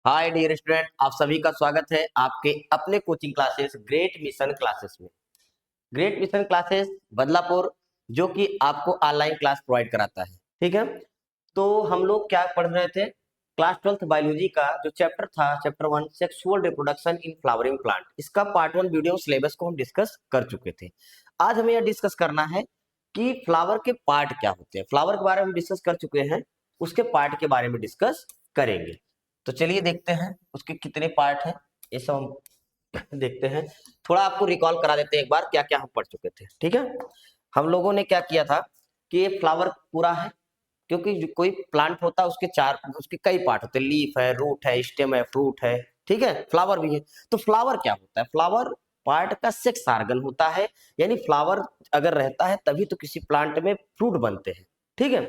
Hi dear student, आप सभी का स्वागत है आपके अपने coaching classes great mission classes में। ग्रेट मिशन क्लासेस बदलापुर जो कि आपको ऑनलाइन क्लास प्रोवाइड कराता है। ठीक है, तो हम लोग क्या पढ़ रहे थे? क्लास 12th बायोलॉजी का जो चैप्टर था, chapter 1 sexual reproduction in flowering plant, इसका पार्ट 1 वीडियो सिलेबस को हम डिस्कस कर चुके थे। आज हमें यह डिस्कस करना है कि फ्लावर के पार्ट क्या होते हैं। फ्लावर के बारे में डिस्कस कर चुके हैं, उसके पार्ट के बारे में डिस्कस करेंगे। तो चलिए देखते हैं उसके कितने पार्ट हैं, ये सब हम देखते हैं। थोड़ा आपको रिकॉल करा देते हैं एक बार क्या क्या हम पढ़ चुके थे। ठीक है, हम लोगों ने क्या किया था कि ये फ्लावर पूरा है, क्योंकि जो कोई प्लांट होता है उसके कई पार्ट होते हैं। लीफ है, रूट है, स्टेम है, फ्रूट है, ठीक है, फ्लावर भी है। तो फ्लावर क्या होता है? फ्लावर पार्ट का सेक्स ऑर्गन होता है, यानी फ्लावर अगर रहता है तभी तो किसी प्लांट में फ्रूट बनते हैं। ठीक है,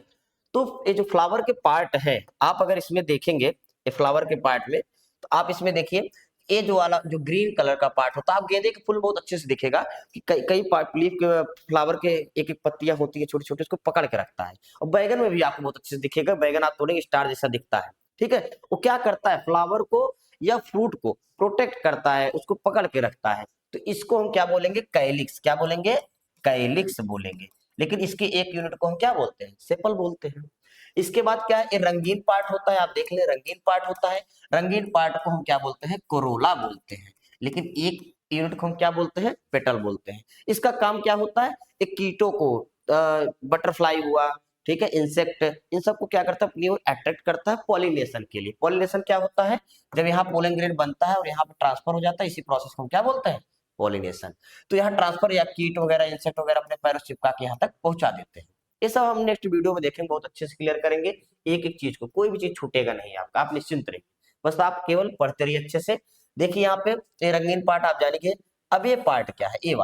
तो ये जो फ्लावर के पार्ट है, आप अगर इसमें देखेंगे ये फ्लावर के पार्ट में, तो आप इसमें देखिए ये जो वाला जो ग्रीन कलर का पार्ट होता है, आप गेंदे के फूल बहुत अच्छे से दिखेगा कि कई कई पार्ट लीफ के फ्लावर के एक एक पत्तियां होती है छोटी छोटी, उसको पकड़ के रखता है। और बैगन में भी आपको बहुत अच्छे से दिखेगा, बैगन आप तोड़ेंगे स्टार जैसा दिखता है। ठीक है, वो क्या करता है? फ्लावर को या फ्रूट को प्रोटेक्ट करता है, उसको पकड़ के रखता है। तो इसको हम क्या बोलेंगे? कैलिक्स। क्या बोलेंगे? कैलिक्स बोलेंगे। लेकिन इसके एक यूनिट को हम क्या बोलते हैं? सेपल बोलते हैं। इसके बाद क्या है? ये रंगीन पार्ट होता है, आप देख ले रंगीन पार्ट होता है। रंगीन पार्ट को हम क्या बोलते हैं? कोरोला बोलते हैं। लेकिन एक यूनिट को हम क्या बोलते हैं? पेटल बोलते हैं। इसका काम क्या होता है? एक कीटों को, बटरफ्लाई हुआ, ठीक है, इंसेक्ट, इन सबको क्या करता है? अपनी ओर अट्रैक्ट करता है पॉलिनेशन के लिए। पॉलिनेशन क्या होता है? जब यहाँ पोलन ग्रेन बनता है और यहाँ पे ट्रांसफर हो जाता है, इसी प्रोसेस को हम क्या बोलते हैं? पॉलिनेशन। तो यहाँ ट्रांसफर या कीट वगैरह इंसेक्ट वगैरह अपने पैरों से चिपका के यहाँ तक पहुंचा देते हैं। ये सब हम नेक्स्ट वीडियो में देखेंगे, बहुत अच्छे से क्लियर करेंगे। एक एक चीज को, कोई भी चीज छूटेगा नहीं आपका, आप निश्चिंत रहिए। बस आप केवल पढ़ते रहिए अच्छे से। देखिए यहाँ पे ये रंगीन पार्ट आप जानेंगे। अब ये पार्ट क्या है? ए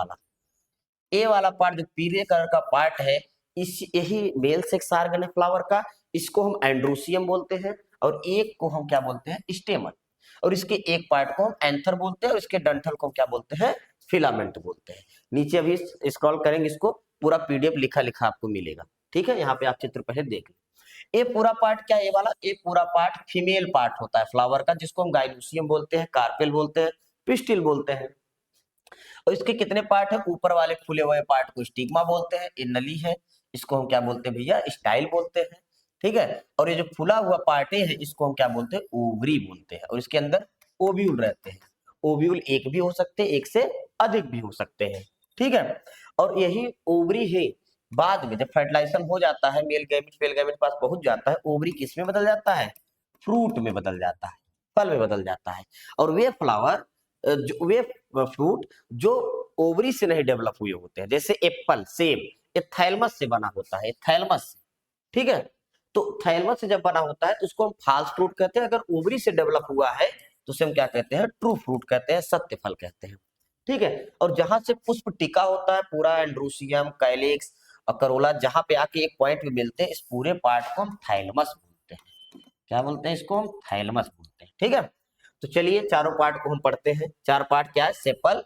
वाला पार्ट जो पीले कलर का पार्ट है, इस यही मेल सेक्स ऑर्गन है फ्लावर का। इसको हम एंड्रोसियम बोलते हैं, और एक को हम क्या बोलते हैं? स्टेमन। और इसके एक पार्ट को हम एंथर बोलते हैं, और इसके डंठल को हम क्या बोलते हैं? फिलामेंट बोलते हैं। नीचे अभी स्क्रॉल करेंगे, इसको पूरा पीडीएफ लिखा लिखा आपको मिलेगा। ठीक है, यहाँ पे आप चित्र पहले देख लें। ये पूरा पार्ट क्या है? ये वाला ये पूरा पार्ट फीमेल पार्ट होता है फ्लावर का, जिसको हम गाइनोसियम बोलते हैं, कार्पेल बोलते हैं, पिस्टिल बोलते हैं। और इसके कितने पार्ट है? ऊपर वाले फूले हुए पार्ट को स्टिग्मा बोलते हैं, ये नली है, इसको हम क्या बोलते हैं भैया? स्टाइल बोलते हैं। ठीक है, और ये जो फूला हुआ पार्ट है इसको हम क्या बोलते हैं? ओवरी बोलते हैं। और इसके अंदर ओव्यूल रहते हैं। ओव्यूल एक भी हो सकते हैं, एक से अधिक भी हो सकते हैं। ठीक है, और यही ओवरी है बाद में जब फर्टिलाइजेशन हो जाता है, मेल गैमेट फेल गैमेट पास पहुंच जाता है, ओवरी किस में बदल जाता है? फ्रूट में बदल जाता है, फल में बदल जाता है। और वे फ्लावर, वे फ्रूट जो ओवरी से नहीं डेवलप हुए होते हैं, जैसे एप्पल, सेब, ये थैलमस से बना होता है, थैलमस से। ठीक है, तो थैलमस से जब बना होता है तो उसको हम फाल्स फ्रूट कहते हैं। अगर ओवरी से डेवलप हुआ है तो उसे हम क्या कहते हैं? ट्रू फ्रूट कहते हैं, सत्य फल कहते हैं। ठीक है, और जहां से पुष्प टिका होता है पूरा, एंड्रोसियम, कैलिक्स और करोला, जहां पे आके एक पॉइंट में मिलते हैं, इस पूरे पार्ट को हम थैलमस बोलते हैं। क्या बोलते हैं इसको? हम थैलमस बोलते हैं। ठीक है, तो चलिए चारों पार्ट को हम पढ़ते हैं। चार पार्ट क्या है? सेपल,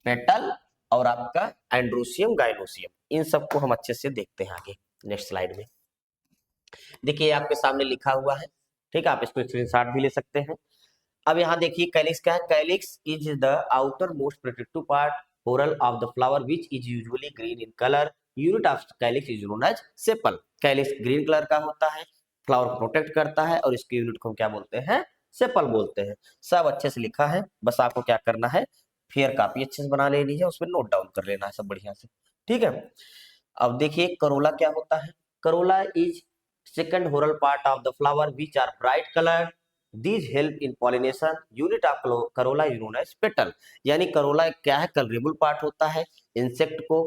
पेटल और आपका एंड्रोसियम, गाइनोसियम। इन सबको हम अच्छे से देखते हैं आगे नेक्स्ट स्लाइड में। देखिए आपके सामने लिखा हुआ है, ठीक है, आप इसको स्क्रीनशॉट भी ले सकते हैं। अब यहाँ देखिए कैलिक्स क्या है? Calyx is the outermost protective part whorl of the flower which is usually green in colour. Unit of calyx is known as sepal. Calyx green colour का होता है, फ्लावर को प्रोटेक्ट करता है, और इसके यूनिट को हम क्या बोलते हैं? सेपल बोलते हैं। सब अच्छे से लिखा है, बस आपको क्या करना है? फेयर कॉपी अच्छे से बना लेनी है, उसमें नोट डाउन कर लेना है सब बढ़िया से। ठीक है, अब देखिए करोला क्या होता है? Corolla is second whorl part of the flower which are bright colour. These help in pollination. Unit of corolla is known as petal. यानी करोला क्या है? कलरेबल पार्ट होता है, इंसेक्ट को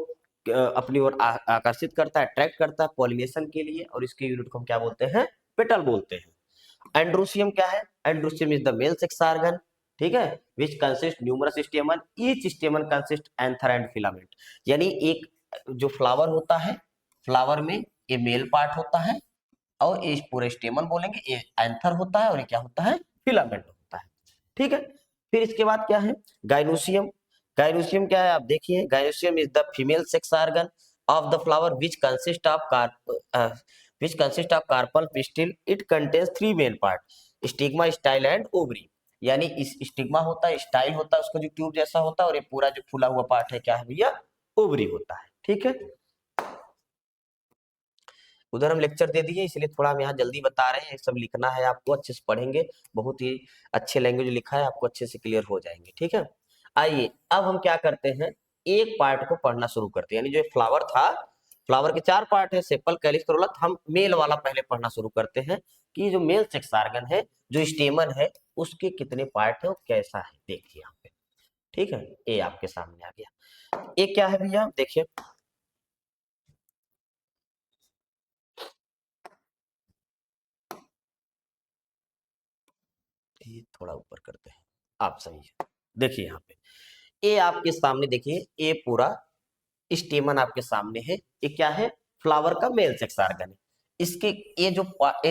अपनी ओर आकर्षित करता है, अट्रैक्ट करता है पॉलिनेशन के लिए, और इसके यूनिट को हम क्या बोलते हैं? पेटल बोलते हैं। एंड्रोसियम क्या है? Androecium is the male sex organ, ठीक है, which consist numerous स्टेमन, each स्टेमन consist anther and filament. यानी एक जो फ्लावर होता है, फ्लावर में ये मेल पार्ट होता है, और ये पूरे स्टेमन बोलेंगे, ये एंथर होता है, और ये क्या होता है? फिलामेंट होता है। ठीक है, फिर इसके बाद क्या है? गाइनोसियम। गाइनोसियम क्या है? आप देखिए, gynoecium is the female sex organ of the flower which consist of carpel pistil. It contains three main part. Stigma, style and ovary. यानी इस स्टिग्मा होता है, स्टाइल होता है, उसका जो ट्यूब जैसा होता है, और ये पूरा जो फूला हुआ पार्ट है क्या है भैया, ओवरी होता है। ठीक है, उधर हम लेक्चर दे दिए इसलिए थोड़ा हम यहाँ जल्दी बता रहे हैं, सब लिखना है आपको, अच्छे से पढ़ेंगे, बहुत ही अच्छे लैंग्वेज लिखा है, आपको अच्छे से क्लियर हो जाएंगे। ठीक है, आइए अब हम क्या करते हैं, एक पार्ट को पढ़ना शुरू करते हैं। यानी जो फ्लावर था, फ्लावर के 4 पार्ट है, सेपल, कैलिक्स, करोला। हम मेल वाला पहले पढ़ना शुरू करते हैं कि जो मेल सेक्स ऑर्गन है, जो स्टेमन है, उसके कितने पार्ट है और कैसा है, देखिए यहाँ पे। ठीक है, ये आपके सामने आ गया। ये क्या है भैया, देखिए, ये थोड़ा ऊपर करते हैं, आप सही है। देखिए यहाँ पे ये आपके सामने, देखिए ये पूरा स्टेमन आपके सामने है। ये क्या है, फ्लावर का मेल सेक्स ऑर्गन है। इसके ये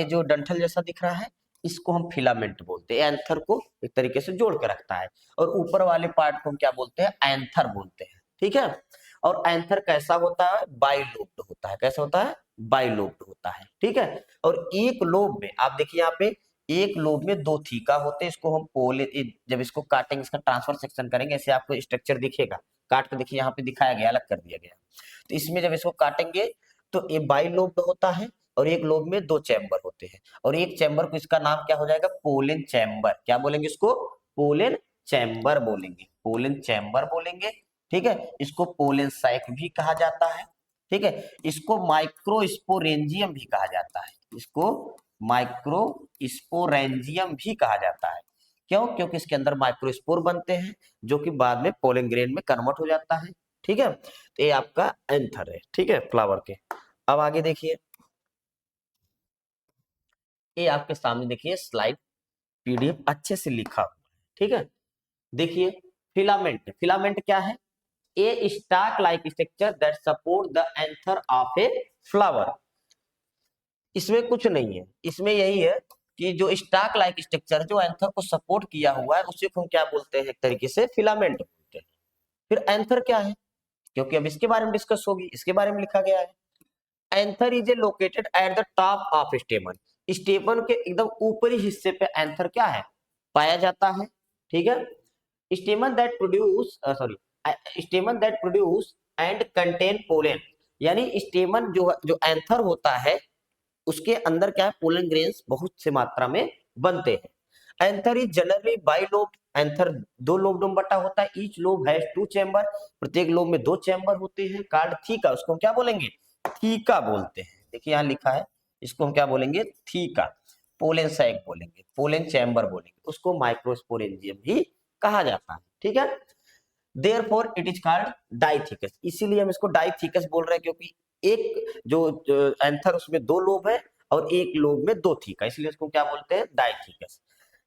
जो डंठल जैसा दिख रहा है, इसको हम फिलामेंट बोलते हैं। एंथर को एक तरीके से जोड़ के रखता है, और ऊपर वाले पार्ट को हम क्या बोलते हैं, एंथर बोलते हैं। ठीक है, और एंथर कैसा होता है, बाइलोब्ड होता है। कैसा होता है, बाइलोब्ड होता है। ठीक है, और एक लोब में आप देखिए यहाँ पे, एक लोब में 2 थीका होते हैं। इसको हम जब इसको काटेंगे, इसका ट्रांसफर सेक्शन करेंगे, ऐसे आपको स्ट्रक्चर दिखेगा। काट के देखिए यहाँ पे दिखाया गया, अलग कर दिया गया। तो इसमें जब इसको काटेंगे तो ये बाइलोब्ड होता है, और एक लोब में 2 चैम्बर होते हैं, और एक चैम्बर को, इसका नाम क्या हो जाएगा, पोलन चैम्बर। क्या बोलेंगे इसको, पोलन चैम्बर बोलेंगे, पोलन चैम्बर बोलेंगे। ठीक है, इसको पोलन सैक भी कहा जाता है। ठीक है, इसको माइक्रोस्पोरेंजियम भी कहा जाता है, इसको माइक्रोस्पोरेंजियम भी कहा जाता है। क्यों, क्योंकि इसके अंदर माइक्रोस्पोर बनते हैं, जो कि बाद में पोलन ग्रेन में कन्वर्ट हो जाता है। ठीक है, तो ये आपका एंथर है। ठीक है, फ्लावर के। अब आगे देखिए, ये आपके सामने देखिए स्लाइड, पीडीएफ अच्छे से लिखा हुआ है। ठीक है, देखिए फिलामेंट, फिलामेंट क्या है, a stalk like structure that support the anther of a flower. इसमें कुछ नहीं है, इसमें यही है कि जो स्टाक लाइक स्ट्रक्चर, जो एंथर को सपोर्ट किया हुआ है, उसे हम क्या बोलते हैं, एक तरीके से फिलामेंट बोलते हैं। फिर एंथर क्या है, क्योंकि अब इसके बारे में डिस्कस होगी, इसके बारे में लिखा गया है। Anther is a located at the top of स्टेमन। स्टेमन के एकदम ऊपरी हिस्से पे एंथर क्या है, पाया जाता है। ठीक है, स्टेमन that produce स्टेमन that produce and contain pollen. यानी स्टेमन जो एंथर होता है, उसके अंदर क्या है, पोलन ग्रेन्स बहुत से मात्रा में बनते हैं। Anther is generally bilobed. Anther 2 lobe में बटा होता है। Each lobe has 2 chamber. प्रत्येक लोब में 2 चैम्बर होते हैं। कार्ड थीका, उसको हम क्या बोलेंगे, थीका बोलते हैं। देखिए यहाँ लिखा है, इसको हम क्या बोलेंगे, थीका। पोलन सैक बोलेंगे, पोलन चैम्बर बोलेंगे, उसको माइक्रोस्पोरेंजियम भी कहा जाता है। ठीक है, देयरफॉर इट इज कॉल्ड डाइथिकस। इसीलिए हम इसको डाइथिकस बोल रहे हैं, क्योंकि एक जो एंथर, उसमें 2 लोब है, और एक लोब में 2 थीका, इसलिए इसको क्या बोलते हैं, डाइथिकस।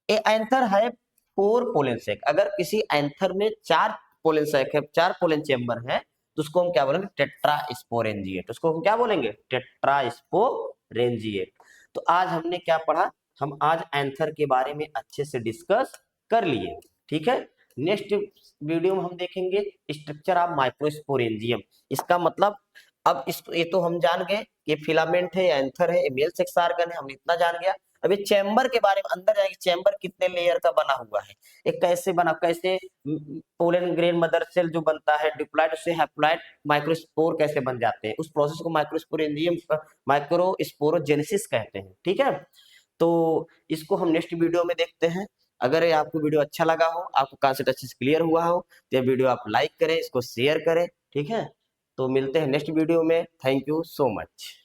ए एंथर है 4 पोलन सैक। अगर किसी एंथर में 4 पोलन सैक है, 4 पोलन चेम्बर है, तो उसको हम क्या बोलेंगे, टेट्रास्पोरेंजिएट। उसको हम क्या बोलेंगे, टेट्रास्पोरेंजिएट। तो आज हमने क्या पढ़ा, हम आज एंथर के बारे में अच्छे से डिस्कस कर लिए। ठीक है, नेक्स्ट वीडियो में हम देखेंगे स्ट्रक्चर ऑफ माइक्रोस्पोरेंजियम। इसका मतलब, अब इस ये तो हम जान गए, ये फिलामेंट है, एंथर है, मेल सेक्स ऑर्गन है, हम इतना जान गया। अब ये चैम्बर के बारे में अंदर जाएंगे, चैम्बर कितने लेयर का बना हुआ है, ये कैसे बना, कैसे पोलन ग्रेन मदर सेल जो बनता है डिप्लॉइड, उससे हैप्लॉइड माइक्रोस्पोर कैसे बन जाते हैं, उस प्रोसेस को माइक्रोस्पोरेंजियम, माइक्रोस्पोरोजेनेसिस कहते हैं। ठीक है, तो इसको हम नेक्स्ट वीडियो में देखते हैं। अगर ये आपको वीडियो अच्छा लगा हो, आपको कॉन्सेप्ट अच्छे से क्लियर हुआ हो, तो ये वीडियो आप लाइक करें, इसको शेयर करें। ठीक है, तो मिलते हैं नेक्स्ट वीडियो में। Thank you so much.